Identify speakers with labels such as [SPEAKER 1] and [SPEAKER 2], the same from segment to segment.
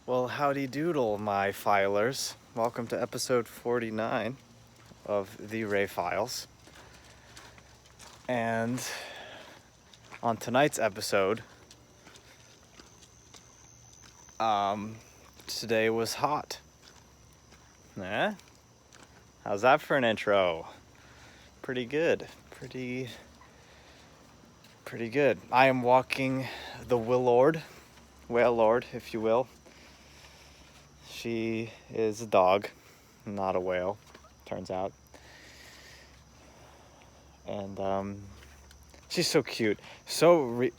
[SPEAKER 1] Well, howdy doodle, my filers. Welcome to episode 49 of the Ray Files. And on tonight's episode, today was hot. Eh? How's that for an intro? Pretty good. Pretty good. I am walking the whale lord, if you will. She is a dog, not a whale, turns out. And she's so cute. So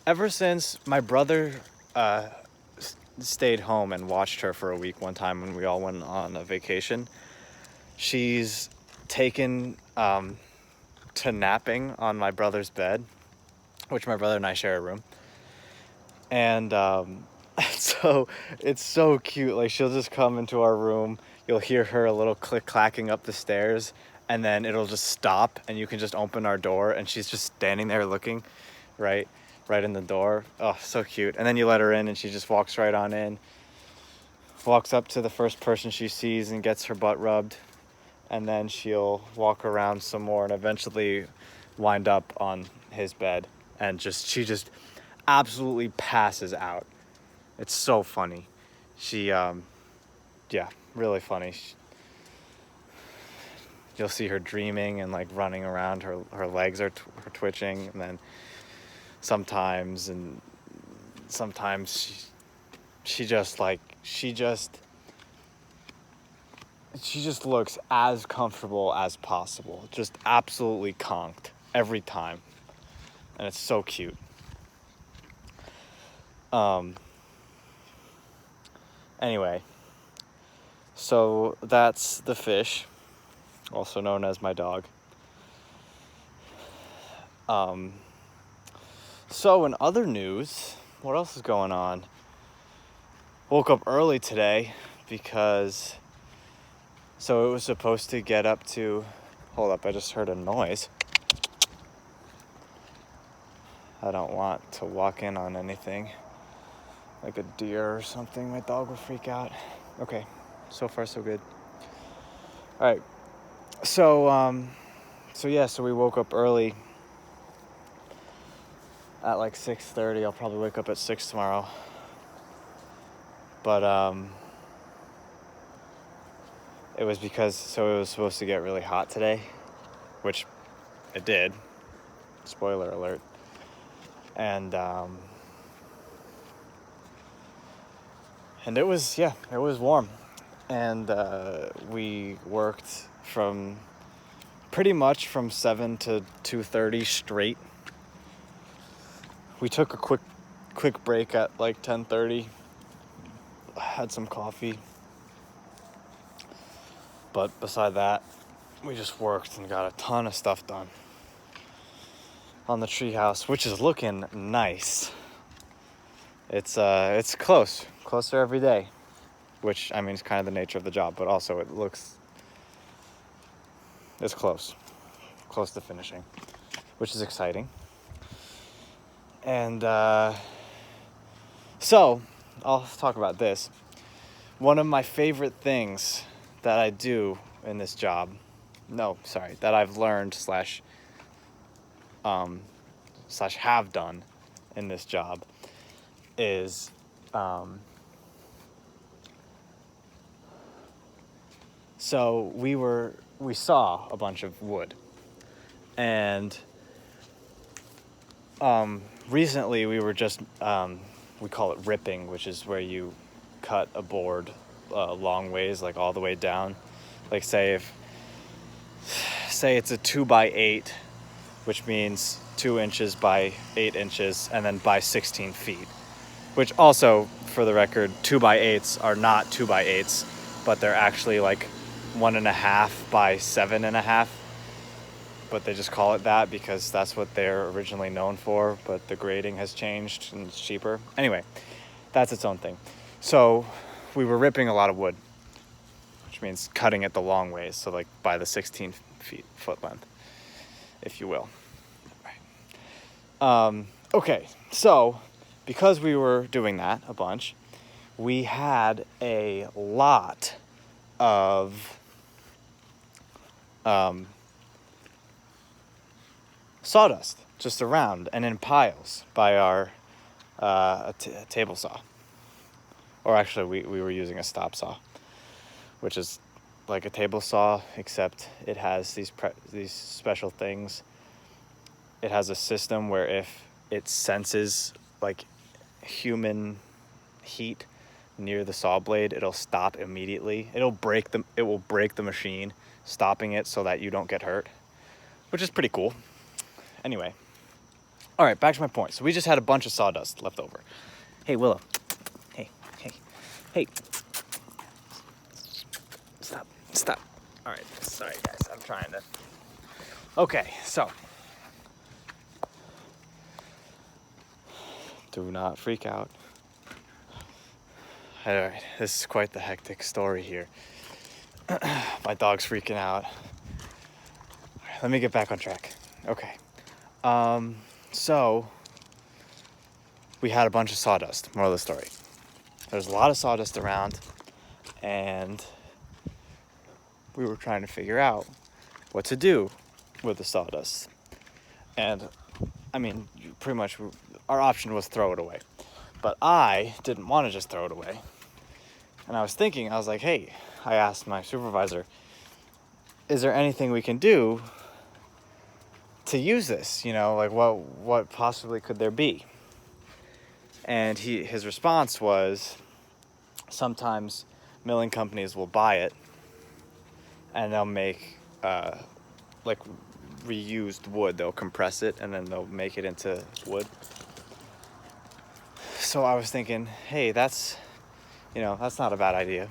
[SPEAKER 1] ever since my brother stayed home and watched her for a week one time when we all went on a vacation, she's taken to napping on my brother's bed, which my brother and I share a room. And so it's so cute. Like, she'll just come into our room. You'll hear her a little clacking up the stairs, and then it'll just stop, and you can just open our door, and she's just standing there looking right in the door. Oh, so cute. And then you let her in, and she just walks right on in, walks up to the first person she sees and gets her butt rubbed, and then she'll walk around some more and eventually wind up on his bed, and she just absolutely passes out. It's so funny. She really funny. You'll see her dreaming and like running around. Her legs are twitching, and then sometimes she just looks as comfortable as possible. Just absolutely conked every time. And it's so cute. Anyway, so that's the fish, also known as my dog. So in other news, what else is going on? Woke up early today because it was supposed to get up to, hold up, I just heard a noise. I don't want to walk in on anything like a deer or something. My dog will freak out. Okay, so far so good. All right, so we woke up early at like 6:30. I'll probably wake up at 6 tomorrow. But it was because it was supposed to get really hot today, which it did. Spoiler alert. And it was warm. And we worked pretty much from 7 to 2:30 straight. We took a quick break at like 10:30. Had some coffee. But beside that, we just worked and got a ton of stuff done on the treehouse, which is looking nice. It's closer every day, which I mean is kind of the nature of the job, but also it's close to finishing, which is exciting. And so I'll talk about this. One of my favorite things that I do in this job, that I've learned slash have done in this job is so we saw a bunch of wood, and recently we were just we call it ripping, which is where you cut a board long ways, like all the way down. Like say it's a 2x8, which means 2 inches by 8 inches, and then by 16 feet. Which also, for the record, 2x8s are not 2x8s, but they're actually like 1.5 by 7.5. But they just call it that because that's what they're originally known for, but the grading has changed and it's cheaper. Anyway, that's its own thing. So we were ripping a lot of wood, which means cutting it the long ways, so like by the 16 foot length, if you will. Right. Okay, so because we were doing that a bunch, we had a lot of sawdust just around and in piles by our table saw. Or actually, we were using a stop saw, which is like a table saw, except it has these special things. It has a system where if it senses like human heat near the saw blade, it'll stop immediately. It will break the machine, stopping it so that you don't get hurt, which is pretty cool. Anyway, all right, back to my point. So we just had a bunch of sawdust left over. Hey, Willow. Hey. Stop. All right, sorry guys, I'm trying to. Okay, so. Do not freak out. All right, this is quite the hectic story here. My dog's freaking out. All right, let me get back on track. Okay. So we had a bunch of sawdust, moral of the story. There's a lot of sawdust around, and we were trying to figure out what to do with the sawdust. And I mean, pretty much our option was throw it away. But I didn't want to just throw it away. And I was like, hey, I asked my supervisor, is there anything we can do to use this? Like what possibly could there be? And his response was, sometimes milling companies will buy it and they'll make like reused wood. They'll compress it and then they'll make it into wood. So I was thinking, hey, that's not a bad idea.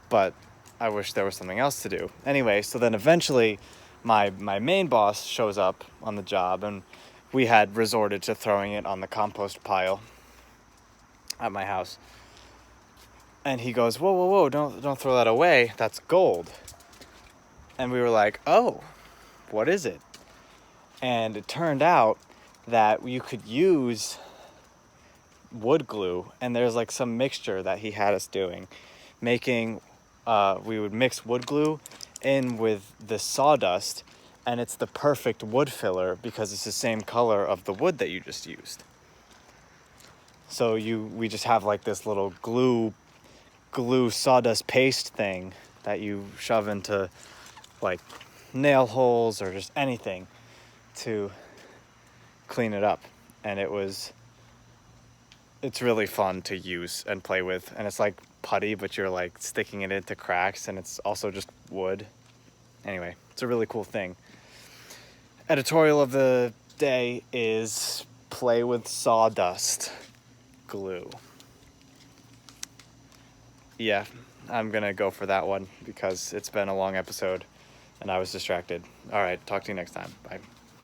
[SPEAKER 1] But I wish there was something else to do. Anyway, so then eventually my main boss shows up on the job, and we had resorted to throwing it on the compost pile at my house. And he goes, whoa, don't throw that away. That's gold. And we were like, oh, what is it? And it turned out that you could use wood glue, and there's like some mixture that he had us doing, we would mix wood glue in with the sawdust, and it's the perfect wood filler because it's the same color of the wood that you just used. So we just have like this little glue sawdust paste thing that you shove into like nail holes or just anything to clean it up. And it's really fun to use and play with, and it's like putty, but you're like sticking it into cracks, and it's also just wood. Anyway, it's a really cool thing. Editorial of the day is play with sawdust glue. Yeah, I'm gonna go for that one because it's been a long episode and I was distracted. All right, talk to you next time. Bye.